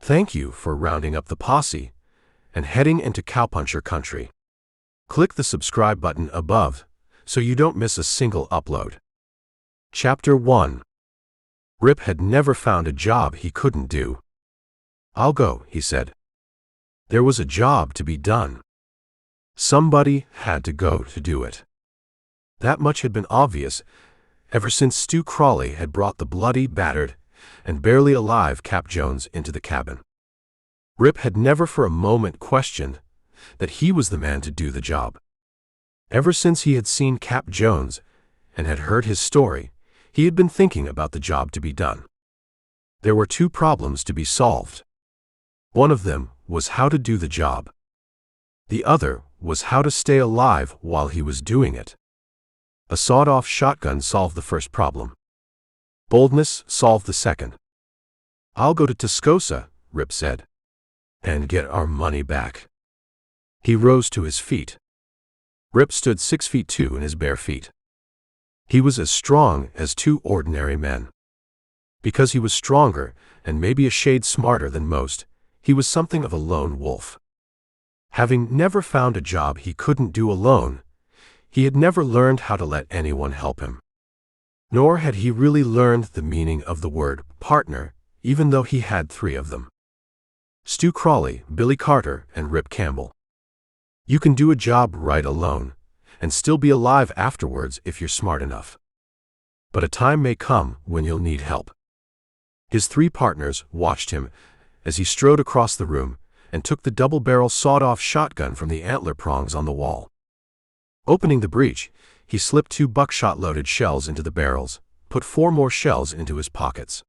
Thank you for rounding up the posse and heading into Cowpuncher country. Click the subscribe button above so you don't miss a single upload. Chapter 1. Rip had never found a job he couldn't do. "I'll go," he said. There was a job to be done. Somebody had to go to do it. That much had been obvious ever since Stu Crawley had brought the bloody, battered, and barely alive Cap Jones into the cabin. Rip had never for a moment questioned that he was the man to do the job. Ever since he had seen Cap Jones and had heard his story, he had been thinking about the job to be done. There were two problems to be solved. One of them was how to do the job. The other was how to stay alive while he was doing it. A sawed-off shotgun solved the first problem. Boldness solved the second. "I'll go to Tascosa," Rip said, "and get our money back." He rose to his feet. Rip stood 6'2" in his bare feet. He was as strong as two ordinary men. Because he was stronger and maybe a shade smarter than most, he was something of a lone wolf. Having never found a job he couldn't do alone, he had never learned how to let anyone help him. Nor had he really learned the meaning of the word partner, even though he had three of them. Stu Crawley, Billy Carter, and Rip Campbell. You can do a job right alone, and still be alive afterwards if you're smart enough. But a time may come when you'll need help. His three partners watched him as he strode across the room and took the double-barrel sawed-off shotgun from the antler prongs on the wall. Opening the breech, he slipped 2 buckshot-loaded shells into the barrels, put 4 more shells into his pockets.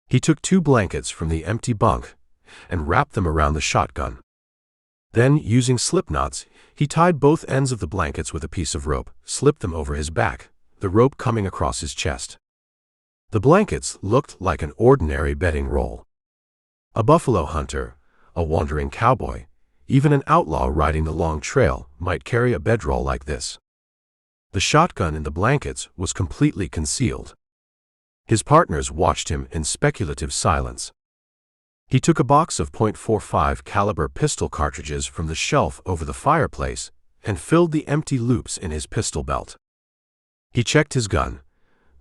He took 2 blankets from the empty bunk and wrapped them around the shotgun. Then, using slip knots, he tied both ends of the blankets with a piece of rope, slipped them over his back, the rope coming across his chest. The blankets looked like an ordinary bedding roll. A buffalo hunter, a wandering cowboy, even an outlaw riding the long trail might carry a bedroll like this. The shotgun in the blankets was completely concealed. His partners watched him in speculative silence. He took a box of .45 caliber pistol cartridges from the shelf over the fireplace and filled the empty loops in his pistol belt. He checked his gun,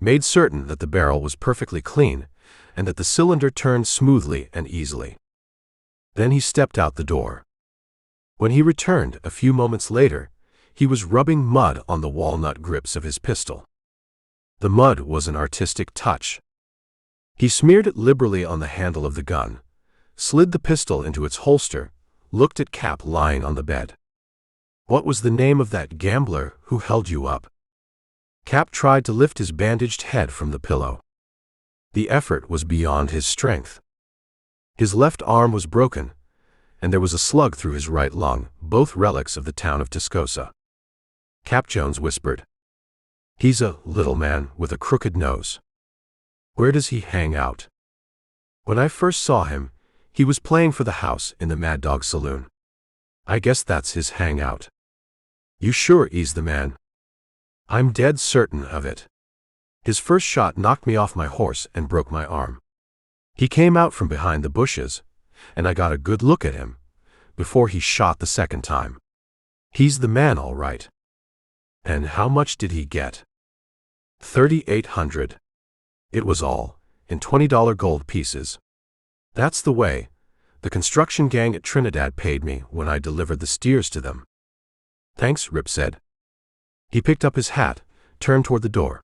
made certain that the barrel was perfectly clean and that the cylinder turned smoothly and easily. Then he stepped out the door. When he returned a few moments later, he was rubbing mud on the walnut grips of his pistol. The mud was an artistic touch. He smeared it liberally on the handle of the gun, slid the pistol into its holster, looked at Cap lying on the bed. "What was the name of that gambler who held you up?" Cap tried to lift his bandaged head from the pillow. The effort was beyond his strength. His left arm was broken, and there was a slug through his right lung, both relics of the town of Tascosa. Cap Jones whispered, "He's a little man with a crooked nose. Where does he hang out?" "When I first saw him, he was playing for the house in the Mad Dog Saloon. I guess that's his hangout." "You sure he's the man?" "I'm dead certain of it. His first shot knocked me off my horse and broke my arm. He came out from behind the bushes, and I got a good look at him before he shot the second time. He's the man, all right." "And how much did he get?" $3,800. It was all in $20 gold pieces. That's the way the construction gang at Trinidad paid me when I delivered the steers to them." "Thanks," Rip said. He picked up his hat, turned toward the door.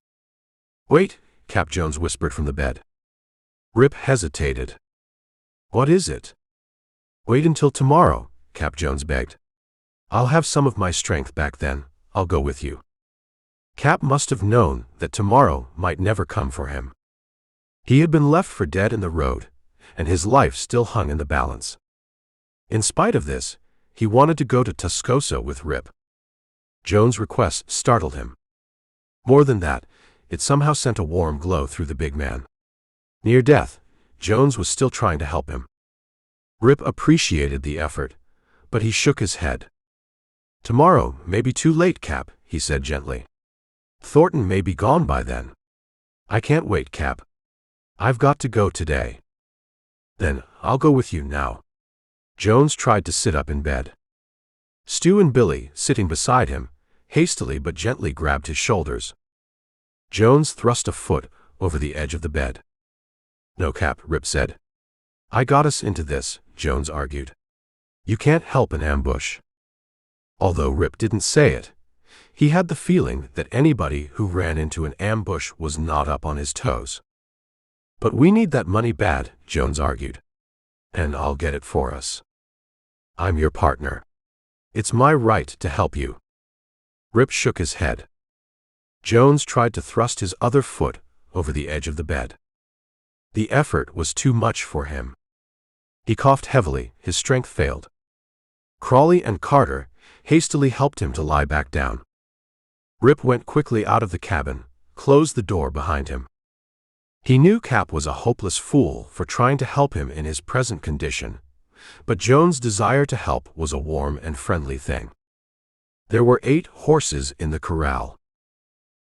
"Wait," Cap Jones whispered from the bed. Rip hesitated. "What is it?" "Wait until tomorrow," Cap Jones begged. "I'll have some of my strength back then. I'll go with you." Cap must have known that tomorrow might never come for him. He had been left for dead in the road, and his life still hung in the balance. In spite of this, he wanted to go to Tascosa with Rip. Jones' request startled him. More than that, it somehow sent a warm glow through the big man. Near death, Jones was still trying to help him. Rip appreciated the effort, but he shook his head. "Tomorrow may be too late, Cap," he said gently. "Thornton may be gone by then. I can't wait, Cap. I've got to go today." Then I'll go with you now. Jones tried to sit up in bed. Stu and Billy, sitting beside him, hastily but gently grabbed his shoulders. Jones thrust a foot over the edge of the bed. "No, Cap," Rip said. "I got us into this," Jones argued. "You can't help an ambush." Although Rip didn't say it, he had the feeling that anybody who ran into an ambush was not up on his toes. "But we need that money bad," Jones argued. "And I'll get it for us. I'm your partner. It's my right to help you." Rip shook his head. Jones tried to thrust his other foot over the edge of the bed. The effort was too much for him. He coughed heavily, his strength failed. Crawley and Carter hastily helped him to lie back down. Rip went quickly out of the cabin, closed the door behind him. He knew Cap was a hopeless fool for trying to help him in his present condition, but Jones' desire to help was a warm and friendly thing. There were 8 horses in the corral.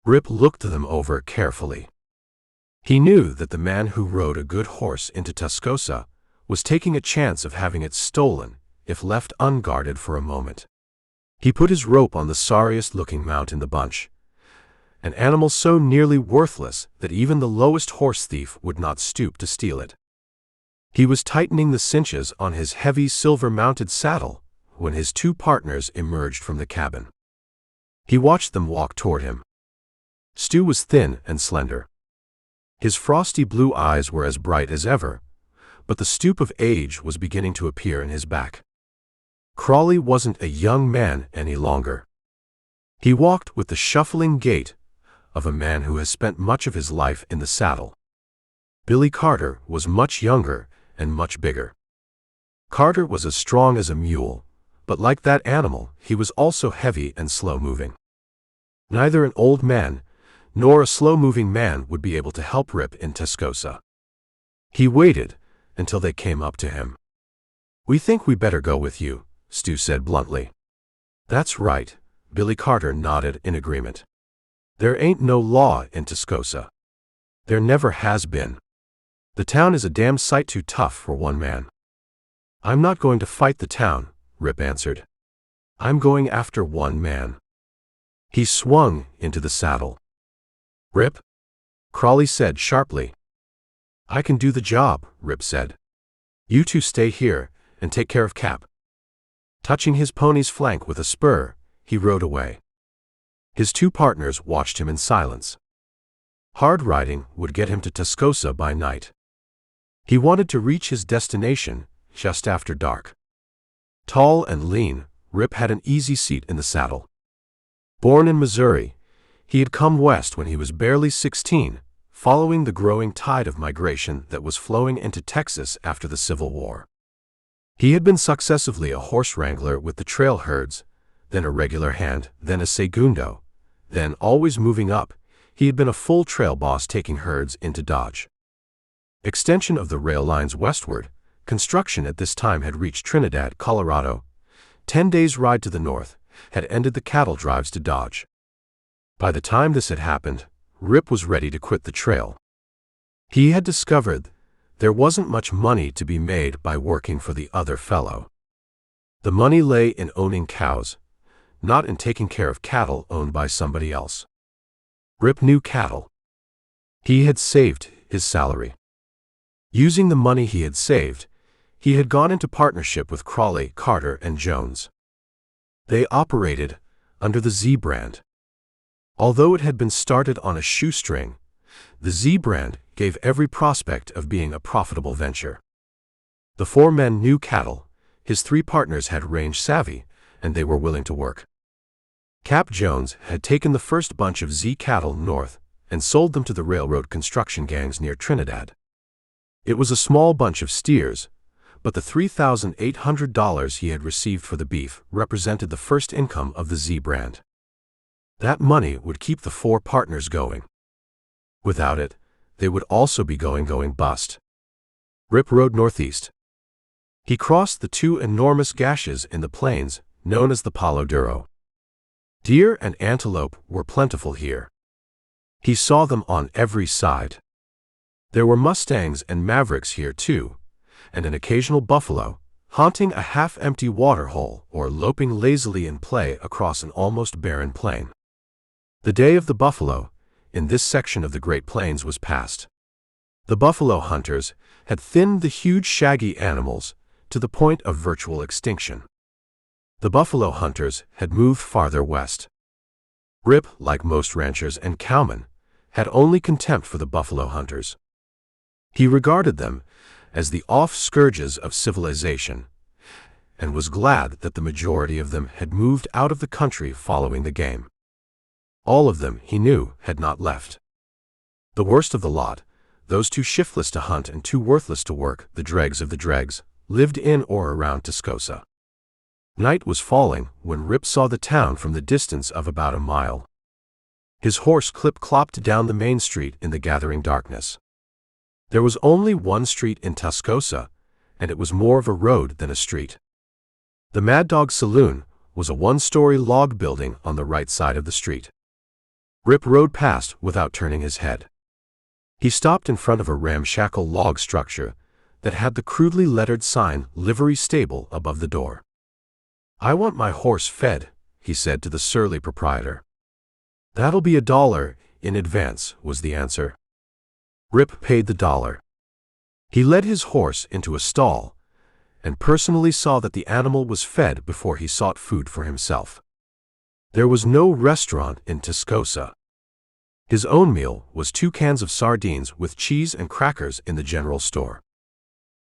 Rip looked them over carefully. He knew that the man who rode a good horse into Tascosa was taking a chance of having it stolen if left unguarded for a moment. He put his rope on the sorriest-looking mount in the bunch, an animal so nearly worthless that even the lowest horse thief would not stoop to steal it. He was tightening the cinches on his heavy silver-mounted saddle when his 2 partners emerged from the cabin. He watched them walk toward him. Stu was thin and slender. His frosty blue eyes were as bright as ever, but the stoop of age was beginning to appear in his back. Crawley wasn't a young man any longer. He walked with the shuffling gait of a man who has spent much of his life in the saddle. Billy Carter was much younger and much bigger. Carter was as strong as a mule, but like that animal, he was also heavy and slow-moving. Neither an old man nor a slow-moving man would be able to help Rip in Tascosa. He waited until they came up to him. "We think we better go with you," Stu said bluntly. "That's right," Billy Carter nodded in agreement. "There ain't no law in Tascosa. There never has been. The town is a damn sight too tough for one man." "I'm not going to fight the town," Rip answered. "I'm going after one man." He swung into the saddle. "Rip?" Crawley said sharply. "I can do the job," Rip said. "You 2 stay here and take care of Cap." Touching his pony's flank with a spur, he rode away. His 2 partners watched him in silence. Hard riding would get him to Tascosa by night. He wanted to reach his destination just after dark. Tall and lean, Rip had an easy seat in the saddle. Born in Missouri, he had come west when he was barely 16, following the growing tide of migration that was flowing into Texas after the Civil War. He had been successively a horse wrangler with the trail herds, then a regular hand, then a segundo, then, always moving up, he had been a full trail boss taking herds into Dodge. Extension of the rail lines westward, construction at this time had reached Trinidad, Colorado. 10 days' ride to the north had ended the cattle drives to Dodge. By the time this had happened, Rip was ready to quit the trail. He had discovered there wasn't much money to be made by working for the other fellow. The money lay in owning cows, not in taking care of cattle owned by somebody else. Rip knew cattle. He had saved his salary. Using the money he had saved, he had gone into partnership with Crawley, Carter, and Jones. They operated under the Z brand. Although it had been started on a shoestring, the Z brand gave every prospect of being a profitable venture. The 4 men knew cattle, his 3 partners had range savvy, and they were willing to work. Cap Jones had taken the first bunch of Z cattle north and sold them to the railroad construction gangs near Trinidad. It was a small bunch of steers, but the $3,800 he had received for the beef represented the first income of the Z brand. That money would keep the 4 partners going. Without it, they would also be going bust. Rip rode northeast. He crossed the 2 enormous gashes in the plains, known as the Palo Duro. Deer and antelope were plentiful here. He saw them on every side. There were mustangs and mavericks here too, and an occasional buffalo, haunting a half-empty waterhole or loping lazily in play across an almost barren plain. The day of the buffalo, in this section of the Great Plains, was past. The buffalo hunters had thinned the huge shaggy animals to the point of virtual extinction. The buffalo hunters had moved farther west. Rip, like most ranchers and cowmen, had only contempt for the buffalo hunters. He regarded them as the off-scourges of civilization, and was glad that the majority of them had moved out of the country following the game. All of them, he knew, had not left. The worst of the lot, those too shiftless to hunt and too worthless to work, the dregs of the dregs, lived in or around Tascosa. Night was falling when Rip saw the town from the distance of about a mile. His horse clip-clopped down the main street in the gathering darkness. There was only one street in Tascosa, and it was more of a road than a street. The Mad Dog Saloon was a one-story log building on the right side of the street. Rip rode past without turning his head. He stopped in front of a ramshackle log structure that had the crudely lettered sign "Livery Stable" above the door. "I want my horse fed," he said to the surly proprietor. "That'll be $1 in advance," was the answer. Rip paid the $1. He led his horse into a stall and personally saw that the animal was fed before he sought food for himself. There was no restaurant in Tascosa. His own meal was 2 cans of sardines with cheese and crackers in the general store.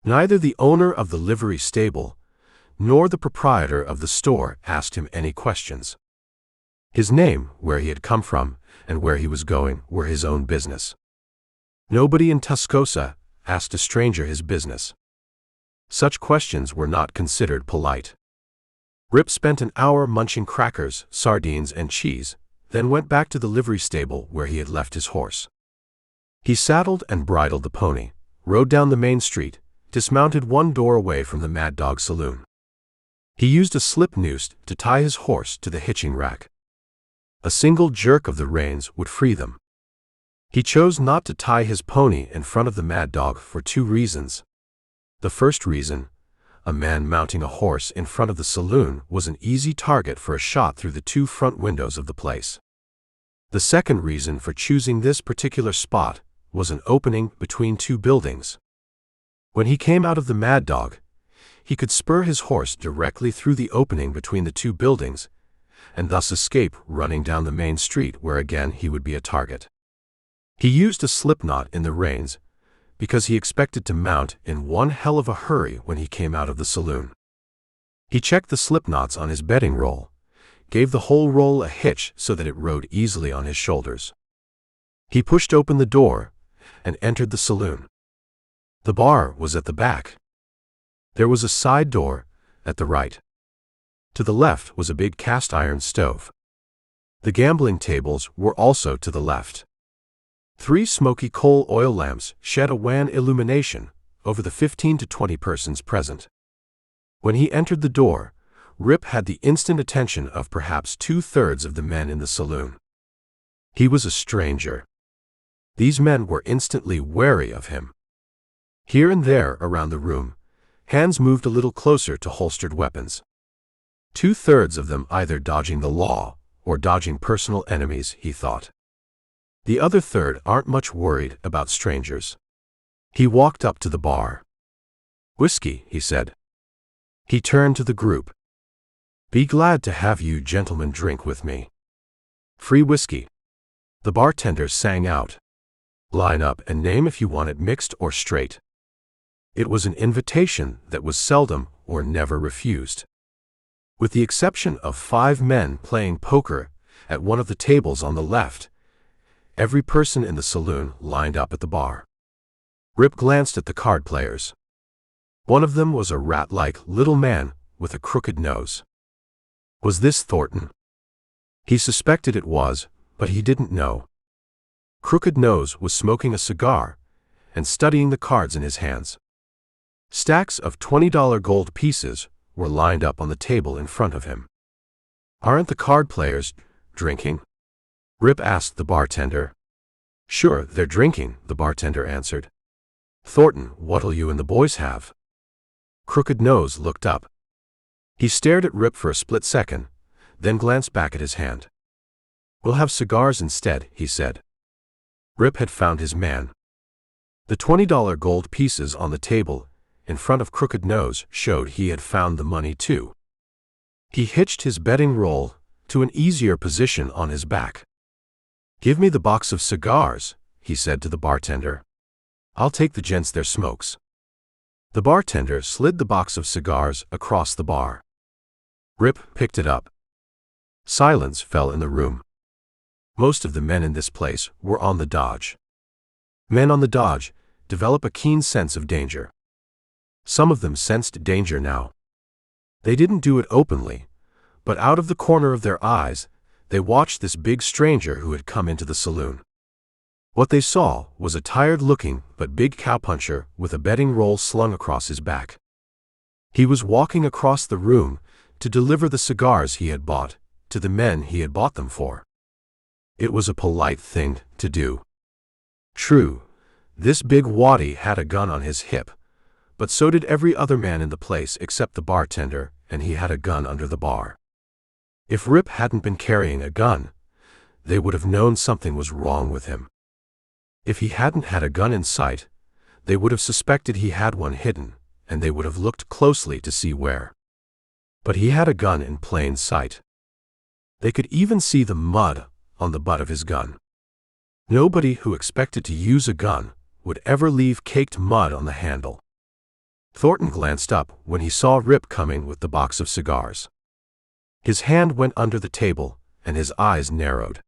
Neither the owner of the livery stable nor the proprietor of the store asked him any questions. His name, where he had come from, and where he was going were his own business. Nobody in Tascosa asked a stranger his business. Such questions were not considered polite. Rip spent an hour munching crackers, sardines, and cheese, then went back to the livery stable where he had left his horse. He saddled and bridled the pony, rode down the main street, dismounted one door away from the Mad Dog Saloon. He used a slip noose to tie his horse to the hitching rack. A single jerk of the reins would free them. He chose not to tie his pony in front of the Mad Dog for 2 reasons. The first reason, a man mounting a horse in front of the saloon was an easy target for a shot through the 2 front windows of the place. The second reason for choosing this particular spot was an opening between 2 buildings. When he came out of the Mad Dog, he could spur his horse directly through the opening between the 2 buildings, and thus escape running down the main street where again he would be a target. He used a slipknot in the reins because he expected to mount in one hell of a hurry when he came out of the saloon. He checked the slipknots on his bedding roll, gave the whole roll a hitch so that it rode easily on his shoulders. He pushed open the door and entered the saloon. The bar was at the back. There was a side door at the right. To the left was a big cast-iron stove. The gambling tables were also to the left. 3 smoky coal oil lamps shed a wan illumination over the 15 to 20 persons present. When he entered the door, Rip had the instant attention of perhaps 2/3 of the men in the saloon. He was a stranger. These men were instantly wary of him. Here and there around the room, hands moved a little closer to holstered weapons. 2/3 of them either dodging the law or dodging personal enemies, he thought. The other third aren't much worried about strangers. He walked up to the bar. "Whiskey," he said. He turned to the group. "Be glad to have you gentlemen drink with me. Free whiskey." The bartender sang out. "Line up and name if you want it mixed or straight." It was an invitation that was seldom or never refused. With the exception of 5 men playing poker at one of the tables on the left, every person in the saloon lined up at the bar. Rip glanced at the card players. One of them was a rat-like little man with a crooked nose. Was this Thornton? He suspected it was, but he didn't know. Crooked Nose was smoking a cigar and studying the cards in his hands. Stacks of $20 gold pieces were lined up on the table in front of him. "Aren't the card players drinking?" Rip asked the bartender. "Sure, they're drinking," the bartender answered. "Thornton, what'll you and the boys have?" Crooked Nose looked up. He stared at Rip for a split second, then glanced back at his hand. "We'll have cigars instead," he said. Rip had found his man. The $20 gold pieces on the table in front of Crooked Nose showed he had found the money too. He hitched his betting roll to an easier position on his back. "Give me the box of cigars," he said to the bartender. "I'll take the gents their smokes." The bartender slid the box of cigars across the bar. Rip picked it up. Silence fell in the room. Most of the men in this place were on the dodge. Men on the dodge develop a keen sense of danger. Some of them sensed danger now. They didn't do it openly, but out of the corner of their eyes, they watched this big stranger who had come into the saloon. What they saw was a tired-looking but big cowpuncher with a betting roll slung across his back. He was walking across the room to deliver the cigars he had bought to the men he had bought them for. It was a polite thing to do. True, this big waddy had a gun on his hip, but so did every other man in the place except the bartender, and he had a gun under the bar. If Rip hadn't been carrying a gun, they would have known something was wrong with him. If he hadn't had a gun in sight, they would have suspected he had one hidden, and they would have looked closely to see where. But he had a gun in plain sight. They could even see the mud on the butt of his gun. Nobody who expected to use a gun would ever leave caked mud on the handle. Thornton glanced up when he saw Rip coming with the box of cigars. His hand went under the table, and his eyes narrowed.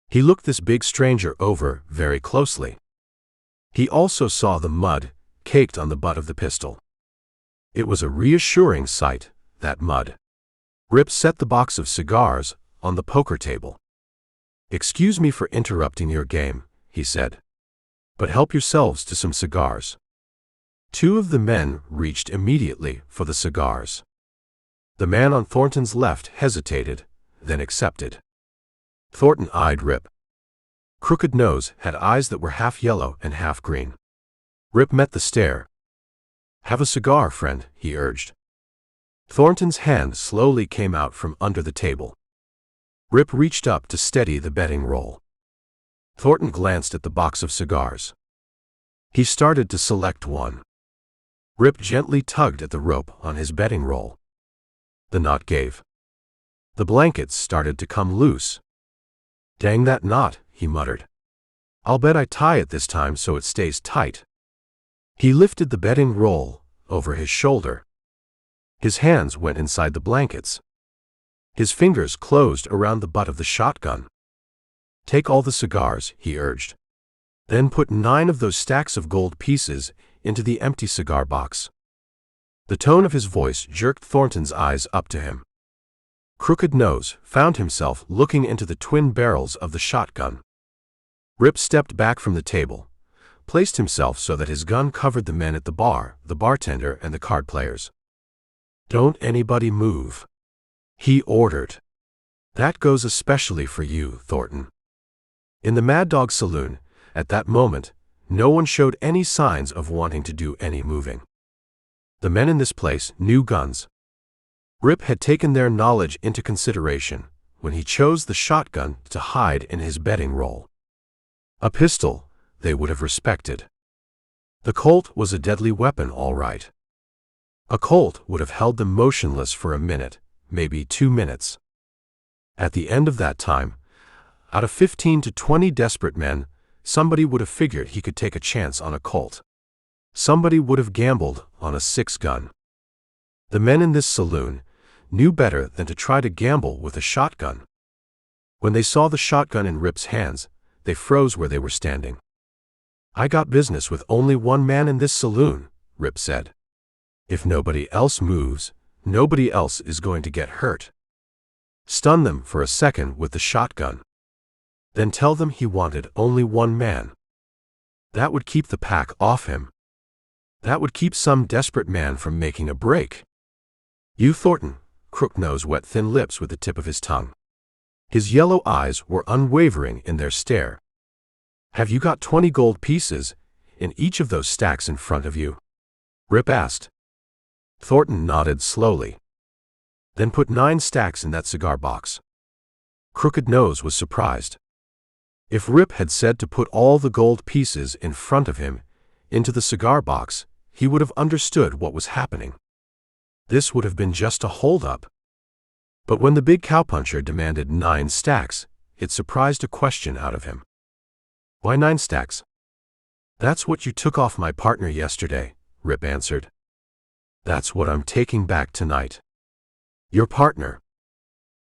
He looked this big stranger over very closely. He also saw the mud caked on the butt of the pistol. It was a reassuring sight, that mud. Rip set the box of cigars on the poker table. "Excuse me for interrupting your game," he said, "but help yourselves to some cigars." Two of the men reached immediately for the cigars. The man on Thornton's left hesitated, then accepted. Thornton eyed Rip. Crooked Nose had eyes that were half yellow and half green. Rip met the stare. "Have a cigar, friend," he urged. Thornton's hand slowly came out from under the table. Rip reached up to steady the betting roll. Thornton glanced at the box of cigars. He started to select one. Rip gently tugged at the rope on his betting roll. The knot gave. The blankets started to come loose. "Dang that knot," he muttered. "I'll bet I tie it this time so it stays tight." He lifted the betting roll over his shoulder. His hands went inside the blankets. His fingers closed around the butt of the shotgun. "Take all the cigars," he urged. "Then put 9 of those stacks of gold pieces into the empty cigar box." The tone of his voice jerked Thornton's eyes up to him. Crooked Nose found himself looking into the twin barrels of the shotgun. Rip stepped back from the table, placed himself so that his gun covered the men at the bar, the bartender, and the card players. "Don't anybody move," he ordered. "That goes especially for you, Thornton." In the Mad Dog Saloon, at that moment, no one showed any signs of wanting to do any moving. The men in this place knew guns. Rip had taken their knowledge into consideration when he chose the shotgun to hide in his betting roll. A pistol they would have respected. The Colt was a deadly weapon, all right. A Colt would have held them motionless for a minute, maybe 2 minutes. At the end of that time, out of 15 to 20 desperate men, somebody would have figured he could take a chance on a Colt. Somebody would have gambled on a 6-gun. The men in this saloon knew better than to try to gamble with a shotgun. When they saw the shotgun in Rip's hands, they froze where they were standing. "I got business with only one man in this saloon," Rip said. "If nobody else moves, nobody else is going to get hurt. Stun them for a second with the shotgun. Then tell them he wanted only one man. That would keep the pack off him. That would keep some desperate man from making a break. You, Thornton." Crooked Nose wet thin lips with the tip of his tongue. His yellow eyes were unwavering in their stare. "Have you got 20 gold pieces in each of those stacks in front of you?" Rip asked. Thornton nodded slowly. Then put 9 stacks in that cigar box. Crooked Nose was surprised. If Rip had said to put all the gold pieces in front of him into the cigar box, he would have understood what was happening. This would have been just a hold-up. But when the big cowpuncher demanded 9 stacks, it surprised a question out of him. Why 9 stacks? That's what you took off my partner yesterday, Rip answered. That's what I'm taking back tonight. Your partner.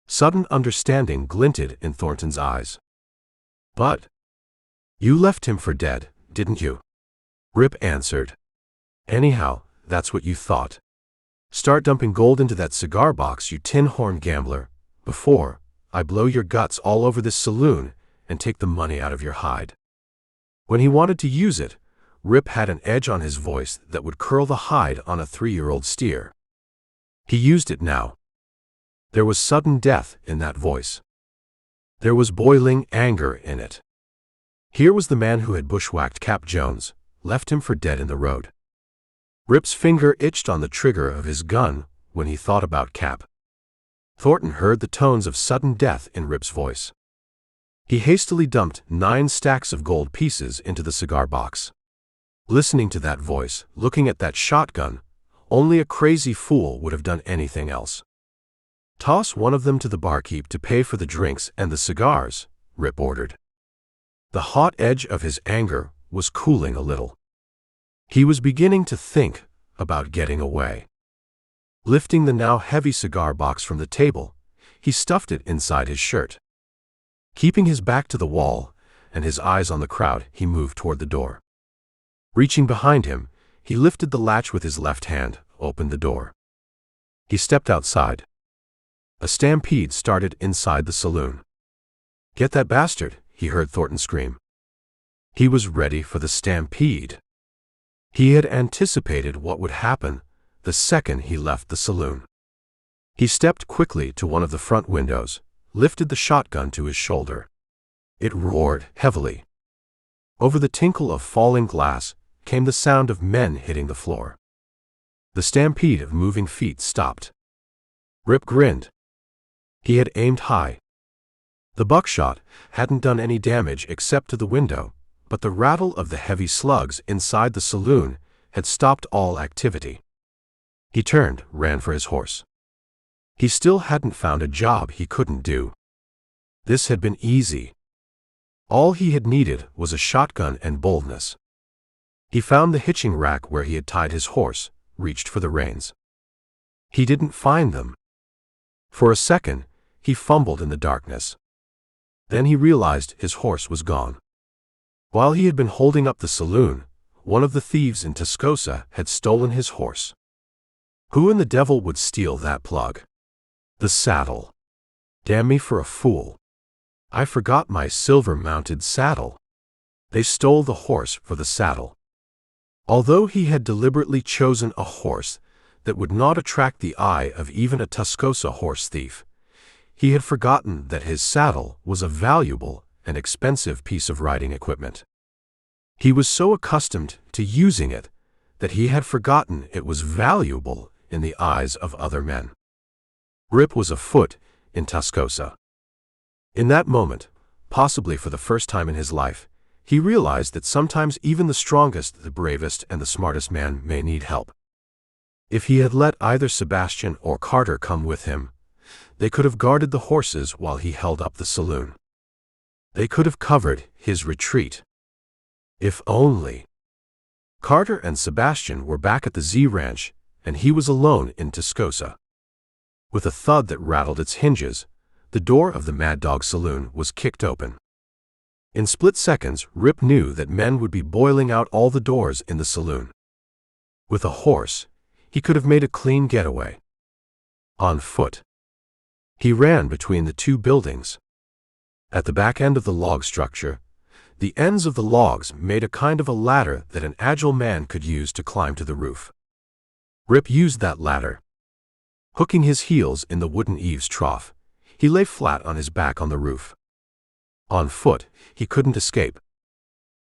Sudden understanding glinted in Thornton's eyes. But you left him for dead, didn't you? Rip answered. Anyhow, that's what you thought. Start dumping gold into that cigar box, you tin-horn gambler, before I blow your guts all over this saloon and take the money out of your hide. When he wanted to use it, Rip had an edge on his voice that would curl the hide on a 3-year-old steer. He used it now. There was sudden death in that voice. There was boiling anger in it. Here was the man who had bushwhacked Cap Jones, left him for dead in the road. Rip's finger itched on the trigger of his gun when he thought about Cap. Thornton heard the tones of sudden death in Rip's voice. He hastily dumped 9 stacks of gold pieces into the cigar box. Listening to that voice, looking at that shotgun, only a crazy fool would have done anything else. Toss one of them to the barkeep to pay for the drinks and the cigars, Rip ordered. The hot edge of his anger was cooling a little. He was beginning to think about getting away. Lifting the now heavy cigar box from the table, he stuffed it inside his shirt. Keeping his back to the wall and his eyes on the crowd, he moved toward the door. Reaching behind him, he lifted the latch with his left hand, opened the door. He stepped outside. A stampede started inside the saloon. Get that bastard, he heard Thornton scream. He was ready for the stampede. He had anticipated what would happen the second he left the saloon. He stepped quickly to one of the front windows, lifted the shotgun to his shoulder. It roared heavily. Over the tinkle of falling glass came the sound of men hitting the floor. The stampede of moving feet stopped. Rip grinned. He had aimed high. The buckshot hadn't done any damage except to the window, but the rattle of the heavy slugs inside the saloon had stopped all activity. He turned, ran for his horse. He still hadn't found a job he couldn't do. This had been easy. All he had needed was a shotgun and boldness. He found the hitching rack where he had tied his horse, reached for the reins. He didn't find them. For a second, he fumbled in the darkness. Then he realized his horse was gone. While he had been holding up the saloon, one of the thieves in Tascosa had stolen his horse. Who in the devil would steal that plug? The saddle. Damn me for a fool. I forgot my silver-mounted saddle. They stole the horse for the saddle. Although he had deliberately chosen a horse that would not attract the eye of even a Tascosa horse thief, he had forgotten that his saddle was a valuable and expensive piece of riding equipment. He was so accustomed to using it that he had forgotten it was valuable in the eyes of other men. Rip was afoot in Tascosa. In that moment, possibly for the first time in his life, he realized that sometimes even the strongest, the bravest, and the smartest man may need help. If he had let either Sebastian or Carter come with him, they could have guarded the horses while he held up the saloon. They could have covered his retreat. If only. Carter and Sebastian were back at the Z Ranch, and he was alone in Tascosa. With a thud that rattled its hinges, the door of the Mad Dog Saloon was kicked open. In split seconds, Rip knew that men would be boiling out all the doors in the saloon. With a horse, he could have made a clean getaway. On foot. He ran between the 2 buildings. At the back end of the log structure, the ends of the logs made a kind of a ladder that an agile man could use to climb to the roof. Rip used that ladder. Hooking his heels in the wooden eaves trough, he lay flat on his back on the roof. On foot, he couldn't escape.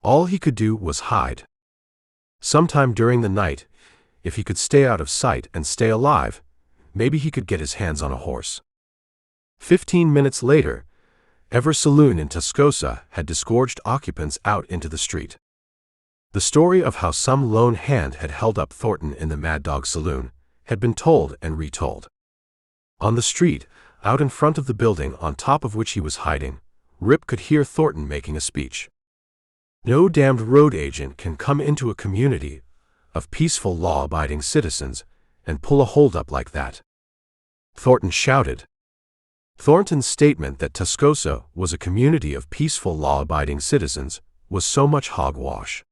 All he could do was hide. Sometime during the night, If he could stay out of sight and stay alive, maybe he could get his hands on a horse. 15 minutes later, Ever's saloon in Tascosa had disgorged occupants out into the street. The story of how some lone hand had held up Thornton in the Mad Dog saloon had been told and retold. On the street, out in front of the building on top of which he was hiding, Rip could hear Thornton making a speech. No damned road agent can come into a community of peaceful, law-abiding citizens and pull a holdup like that, Thornton shouted. Thornton's statement that Tascosa was a community of peaceful, law-abiding citizens was so much hogwash.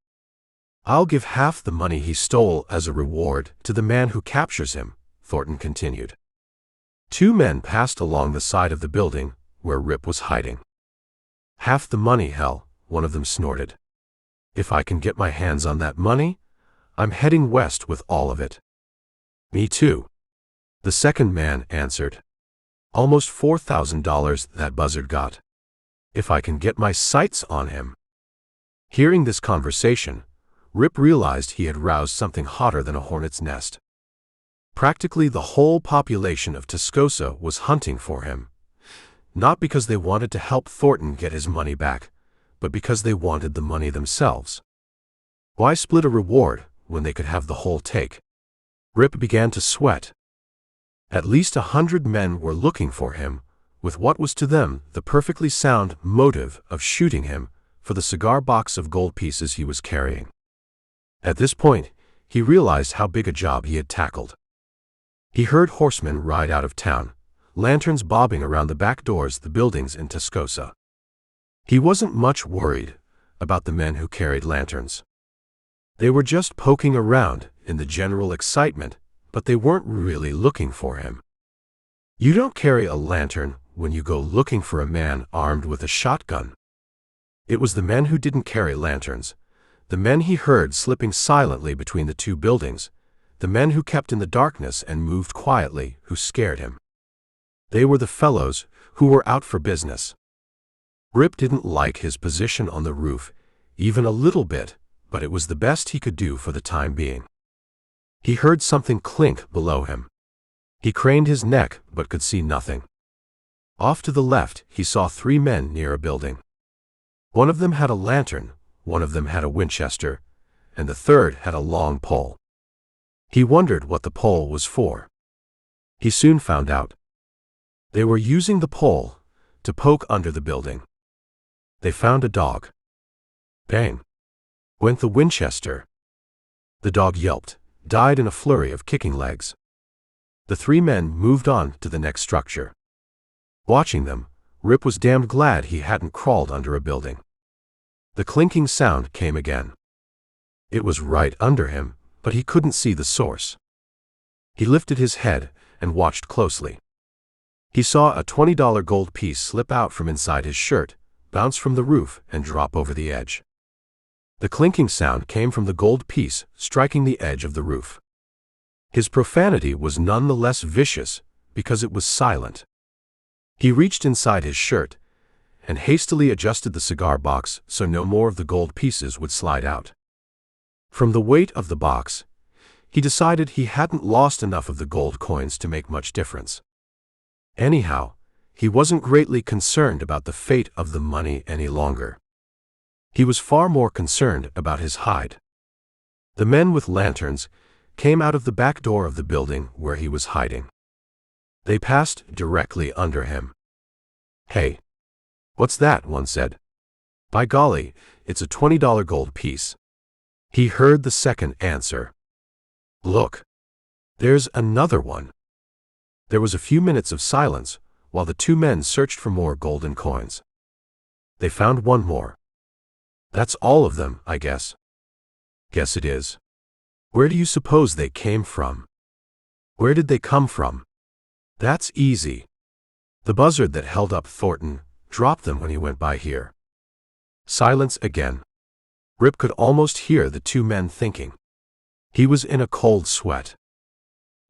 "I'll give half the money he stole as a reward to the man who captures him," Thornton continued. Two men passed along the side of the building where Rip was hiding. "Half the money, hell," one of them snorted. "If I can get my hands on that money, I'm heading west with all of it." "Me too," the second man answered. "Almost $4,000 that buzzard got. If I can get my sights on him." Hearing this conversation, Rip realized he had roused something hotter than a hornet's nest. Practically the whole population of Tascosa was hunting for him, not because they wanted to help Thornton get his money back, but because they wanted the money themselves. Why split a reward when they could have the whole take? Rip began to sweat. At least 100 men were looking for him, with what was to them the perfectly sound motive of shooting him for the cigar box of gold pieces he was carrying. At this point, he realized how big a job he had tackled. He heard horsemen ride out of town, lanterns bobbing around the back doors of the buildings in Tascosa. He wasn't much worried about the men who carried lanterns. They were just poking around in the general excitement, but they weren't really looking for him. You don't carry a lantern when you go looking for a man armed with a shotgun. It was the men who didn't carry lanterns, the men he heard slipping silently between the two buildings, the men who kept in the darkness and moved quietly, who scared him. They were the fellows who were out for business. Rip didn't like his position on the roof, even a little bit, but it was the best he could do for the time being. He heard something clink below him. He craned his neck but could see nothing. Off to the left, he saw 3 men near a building. One of them had a lantern, one of them had a Winchester, and the third had a long pole. He wondered what the pole was for. He soon found out. They were using the pole to poke under the building. They found a dog. Bang! Went the Winchester. The dog yelped, died in a flurry of kicking legs. The 3 men moved on to the next structure. Watching them, Rip was damned glad he hadn't crawled under a building. The clinking sound came again. It was right under him, but he couldn't see the source. He lifted his head and watched closely. He saw a $20 gold piece slip out from inside his shirt, bounce from the roof, and drop over the edge. The clinking sound came from the gold piece striking the edge of the roof. His profanity was none the less vicious because it was silent. He reached inside his shirt and hastily adjusted the cigar box so no more of the gold pieces would slide out. From the weight of the box, he decided he hadn't lost enough of the gold coins to make much difference. Anyhow, he wasn't greatly concerned about the fate of the money any longer. He was far more concerned about his hide. The men with lanterns came out of the back door of the building where he was hiding. They passed directly under him. "Hey, what's that?" one said. "By golly, it's a $20 gold piece." He heard the second answer. "Look, there's another one." There was a few minutes of silence while the 2 men searched for more golden coins. They found one more. "That's all of them, I guess." "Guess it is. Where do you suppose they came from?" "Where did they come from?" "That's easy. The buzzard that held up Thornton dropped them when he went by here." Silence again. Rip could almost hear the 2 men thinking. He was in a cold sweat.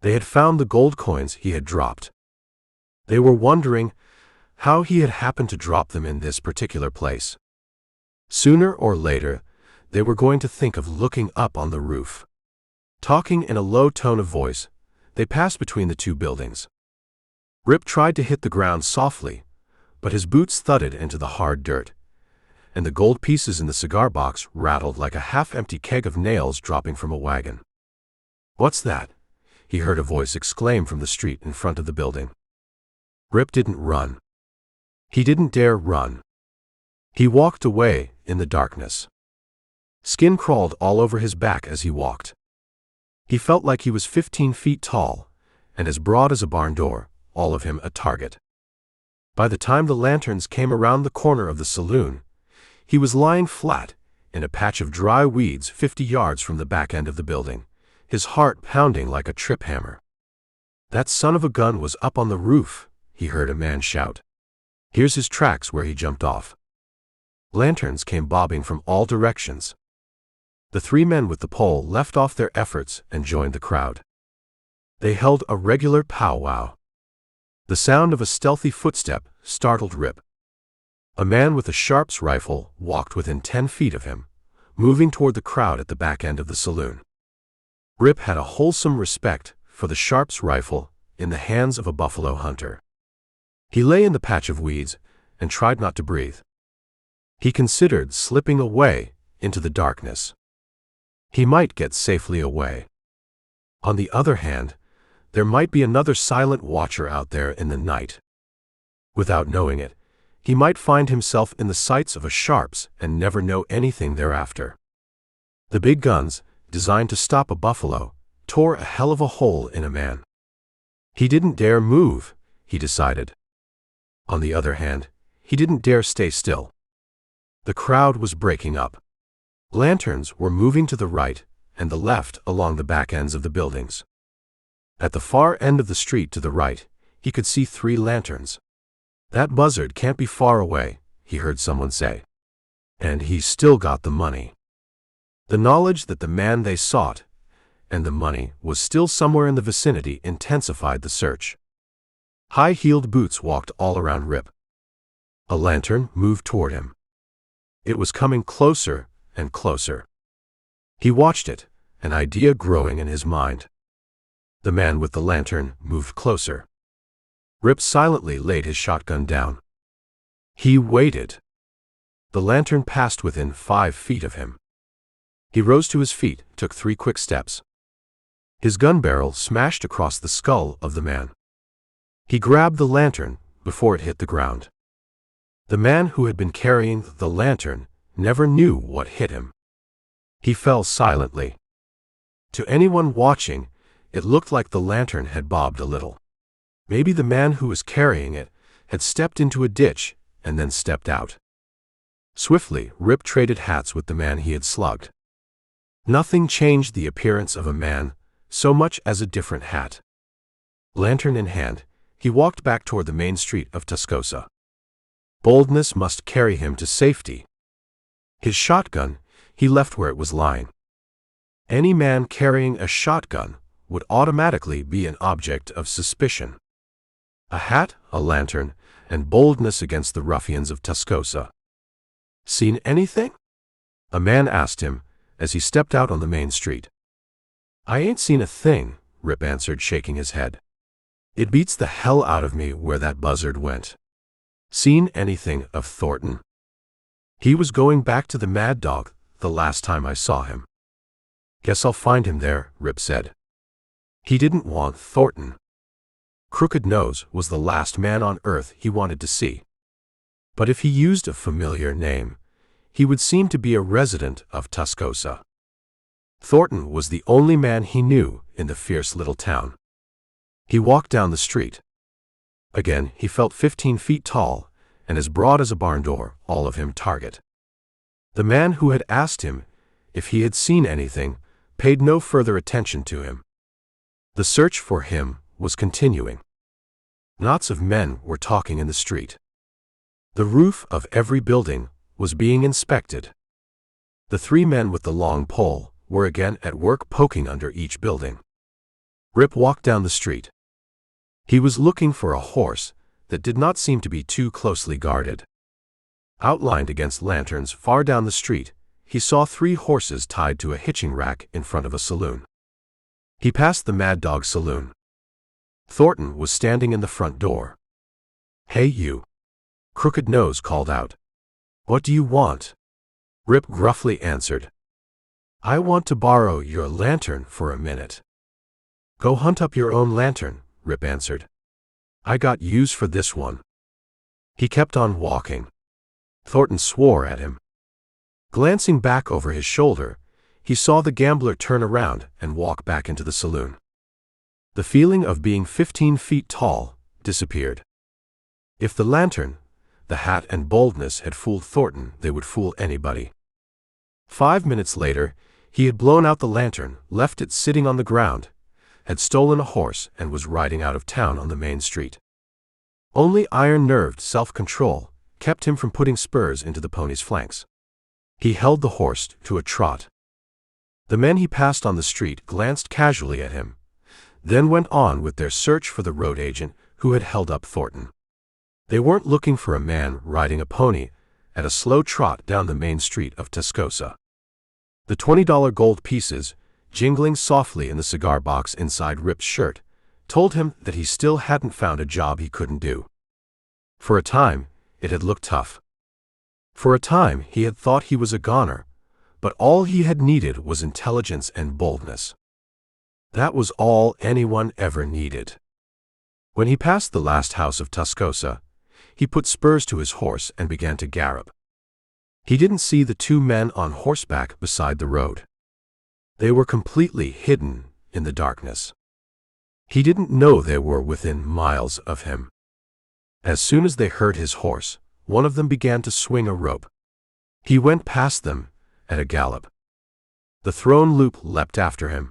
They had found the gold coins he had dropped. They were wondering how he had happened to drop them in this particular place. Sooner or later, they were going to think of looking up on the roof. Talking in a low tone of voice, they passed between the two buildings. Rip tried to hit the ground softly, but his boots thudded into the hard dirt, and the gold pieces in the cigar box rattled like a half-empty keg of nails dropping from a wagon. "What's that?" he heard a voice exclaim from the street in front of the building. Rip didn't run. He didn't dare run. He walked away in the darkness. Skin crawled all over his back as he walked. He felt like he was 15 feet tall, and as broad as a barn door, all of him a target. By the time the lanterns came around the corner of the saloon, he was lying flat in a patch of dry weeds 50 yards from the back end of the building, his heart pounding like a trip hammer. "That son of a gun was up on the roof," he heard a man shout. "Here's his tracks where he jumped off." Lanterns came bobbing from all directions. The three men with the pole left off their efforts and joined the crowd. They held a regular powwow. The sound of a stealthy footstep startled Rip. A man with a Sharps rifle walked within 10 feet of him, moving toward the crowd at the back end of the saloon. Rip had a wholesome respect for the Sharps rifle in the hands of a buffalo hunter. He lay in the patch of weeds and tried not to breathe. He considered slipping away into the darkness. He might get safely away. On the other hand, there might be another silent watcher out there in the night. Without knowing it, he might find himself in the sights of a Sharps and never know anything thereafter. The big guns, designed to stop a buffalo, tore a hell of a hole in a man. He didn't dare move, he decided. On the other hand, he didn't dare stay still. The crowd was breaking up. Lanterns were moving to the right and the left along the back ends of the buildings. At the far end of the street to the right, he could see 3 lanterns. "That buzzard can't be far away," he heard someone say. "And he's still got the money." The knowledge that the man they sought and the money was still somewhere in the vicinity intensified the search. High-heeled boots walked all around Rip. A lantern moved toward him. It was coming closer and closer. He watched it, an idea growing in his mind. The man with the lantern moved closer. Rip silently laid his shotgun down. He waited. The lantern passed within 5 feet of him. He rose to his feet, took 3 quick steps. His gun barrel smashed across the skull of the man. He grabbed the lantern before it hit the ground. The man who had been carrying the lantern never knew what hit him. He fell silently. To anyone watching, it looked like the lantern had bobbed a little. Maybe the man who was carrying it had stepped into a ditch and then stepped out. Swiftly, Rip traded hats with the man he had slugged. Nothing changed the appearance of a man so much as a different hat. Lantern in hand, he walked back toward the main street of Tascosa. Boldness must carry him to safety. His shotgun, he left where it was lying. Any man carrying a shotgun would automatically be an object of suspicion. A hat, a lantern, and boldness against the ruffians of Tascosa. "Seen anything?" a man asked him as he stepped out on the main street. "I ain't seen a thing," Rip answered, shaking his head. "It beats the hell out of me where that buzzard went." "Seen anything of Thornton?" "He was going back to the Mad Dog the last time I saw him." "Guess I'll find him there," Rip said. He didn't want Thornton. Crooked Nose was the last man on earth he wanted to see. But if he used a familiar name, he would seem to be a resident of Tascosa. Thornton was the only man he knew in the fierce little town. He walked down the street. Again, he felt 15 feet tall and as broad as a barn door, all of him target. The man who had asked him if he had seen anything paid no further attention to him. The search for him was continuing. Knots of men were talking in the street. The roof of every building was being inspected. The 3 men with the long pole were again at work poking under each building. Rip walked down the street. He was looking for a horse that did not seem to be too closely guarded. Outlined against lanterns far down the street, he saw 3 horses tied to a hitching rack in front of a saloon. He passed the Mad Dog Saloon. Thornton was standing in the front door. "Hey you!" Crooked Nose called out. "What do you want?" Rip gruffly answered. "I want to borrow your lantern for a minute." "Go hunt up your own lantern," Rip answered. "I got use for this one." He kept on walking. Thornton swore at him. Glancing back over his shoulder, he saw the gambler turn around and walk back into the saloon. The feeling of being 15 feet tall disappeared. If the lantern, the hat, and boldness had fooled Thornton, they would fool anybody. 5 minutes later, he had blown out the lantern, left it sitting on the ground, had stolen a horse, and was riding out of town on the main street. Only iron-nerved self-control kept him from putting spurs into the pony's flanks. He held the horse to a trot. The men he passed on the street glanced casually at him, then went on with their search for the road agent who had held up Thornton. They weren't looking for a man riding a pony at a slow trot down the main street of Tascosa. The $20 gold pieces, jingling softly in the cigar box inside Rip's shirt, told him that he still hadn't found a job he couldn't do. For a time, it had looked tough. For a time, he had thought he was a goner, but all he had needed was intelligence and boldness. That was all anyone ever needed. When he passed the last house of Tascosa, he put spurs to his horse and began to gallop. He didn't see the two men on horseback beside the road. They were completely hidden in the darkness. He didn't know they were within miles of him. As soon as they heard his horse, one of them began to swing a rope. He went past them at a gallop. The thrown loop leapt after him.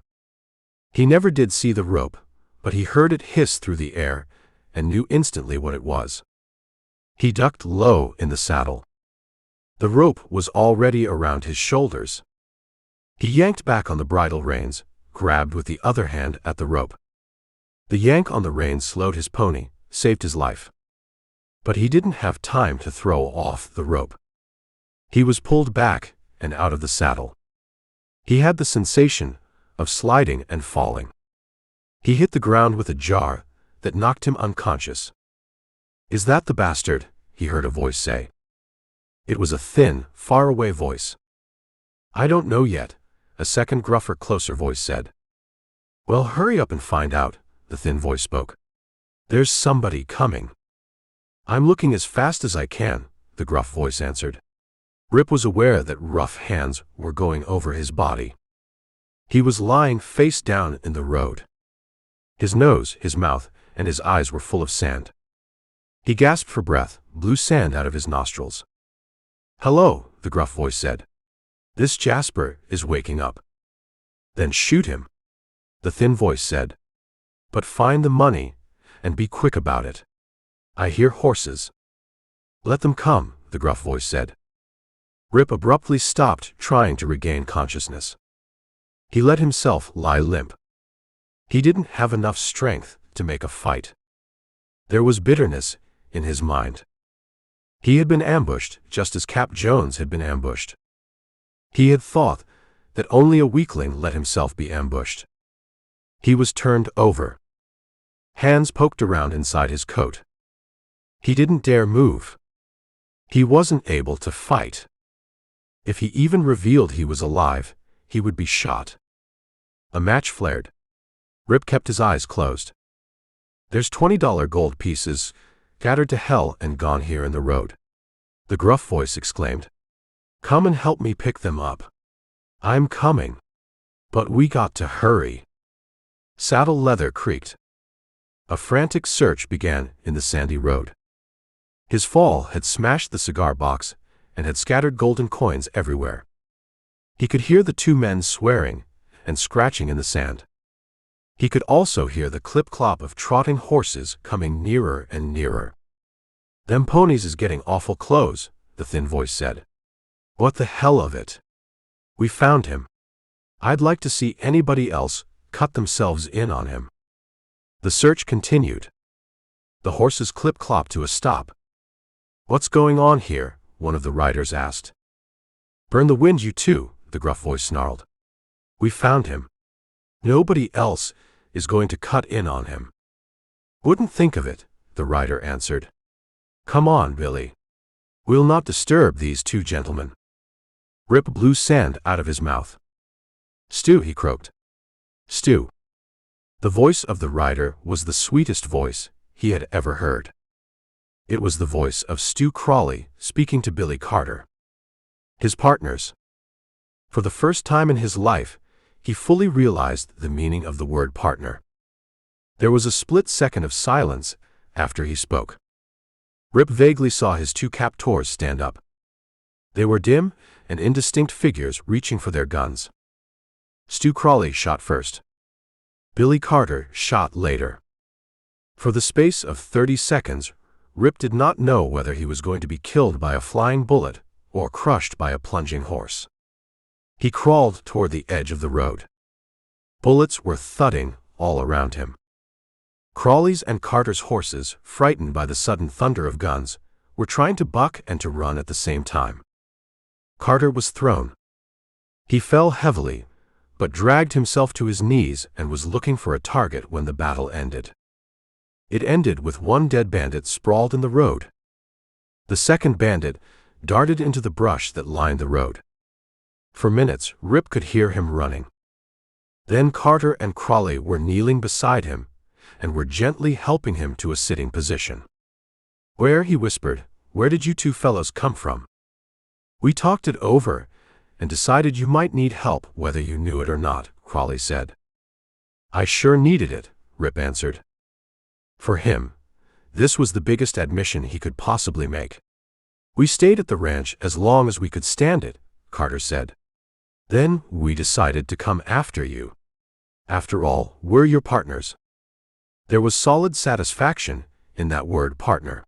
He never did see the rope, but he heard it hiss through the air and knew instantly what it was. He ducked low in the saddle. The rope was already around his shoulders. He yanked back on the bridle reins, grabbed with the other hand at the rope. The yank on the reins slowed his pony, saved his life. But he didn't have time to throw off the rope. He was pulled back and out of the saddle. He had the sensation of sliding and falling. He hit the ground with a jar that knocked him unconscious. "Is that the bastard?" he heard a voice say. It was a thin, faraway voice. "I don't know yet," a second gruffer, closer voice said. "Well, hurry up and find out," the thin voice spoke. "There's somebody coming." "I'm looking as fast as I can," the gruff voice answered. Rip was aware that rough hands were going over his body. He was lying face down in the road. His nose, his mouth, and his eyes were full of sand. He gasped for breath, blew sand out of his nostrils. "Hello," the gruff voice said. "This Jasper is waking up." "Then shoot him," the thin voice said. "But find the money, and be quick about it. I hear horses." "Let them come," the gruff voice said. Rip abruptly stopped trying to regain consciousness. He let himself lie limp. He didn't have enough strength to make a fight. There was bitterness in his mind. He had been ambushed just as Cap Jones had been ambushed. He had thought that only a weakling let himself be ambushed. He was turned over. Hands poked around inside his coat. He didn't dare move. He wasn't able to fight. If he even revealed he was alive, he would be shot. A match flared. Rip kept his eyes closed. "There's $20 gold pieces scattered to hell and gone here in the road," the gruff voice exclaimed. "Come and help me pick them up." "I'm coming. But we got to hurry." Saddle leather creaked. A frantic search began in the sandy road. His fall had smashed the cigar box and had scattered golden coins everywhere. He could hear the two men swearing and scratching in the sand. He could also hear the clip-clop of trotting horses coming nearer and nearer. "Them ponies is getting awful close," the thin voice said. "What the hell of it? We found him. I'd like to see anybody else cut themselves in on him." The search continued. The horses clip-clopped to a stop. "What's going on here?" one of the riders asked. "Burn the wind, you two," the gruff voice snarled. "We found him." Nobody else is going to cut in on him. Wouldn't think of it, the rider answered. Come on, Billy. We'll not disturb these two gentlemen. Rip blew sand out of his mouth. Stew, he croaked. Stew. The voice of the rider was the sweetest voice he had ever heard. It was the voice of Stu Crawley speaking to Billy Carter. His partners. For the first time in his life, he fully realized the meaning of the word partner. There was a split second of silence after he spoke. Rip vaguely saw his two captors stand up. They were dim and indistinct figures reaching for their guns. Stu Crawley shot first. Billy Carter shot later. For the space of 30 seconds, Rip did not know whether he was going to be killed by a flying bullet or crushed by a plunging horse. He crawled toward the edge of the road. Bullets were thudding all around him. Crawley's and Carter's horses, frightened by the sudden thunder of guns, were trying to buck and to run at the same time. Carter was thrown. He fell heavily, but dragged himself to his knees and was looking for a target when the battle ended. It ended with one dead bandit sprawled in the road. The second bandit darted into the brush that lined the road. For minutes, Rip could hear him running. Then Carter and Crawley were kneeling beside him and were gently helping him to a sitting position. Where, he whispered, where did you two fellows come from? We talked it over and decided you might need help whether you knew it or not, Crawley said. I sure needed it, Rip answered. For him, this was the biggest admission he could possibly make. We stayed at the ranch as long as we could stand it, Carter said. Then we decided to come after you. After all, we're your partners. There was solid satisfaction in that word partner.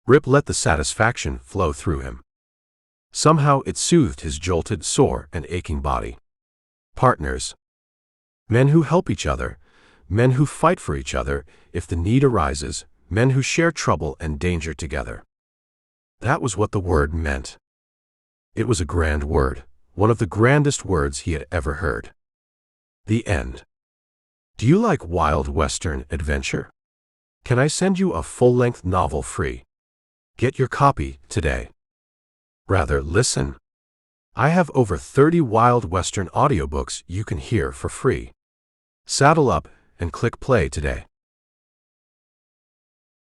Rip let the satisfaction flow through him. Somehow it soothed his jolted, sore, and aching body. Partners. Men who help each other, men who fight for each other if the need arises, men who share trouble and danger together. That was what the word meant. It was a grand word, one of the grandest words he had ever heard. The end. Do you like wild Western adventure? Can I send you a full-length novel free? Get your copy today. Rather, listen. I have over 30 wild Western audiobooks you can hear for free. Saddle up and click play today.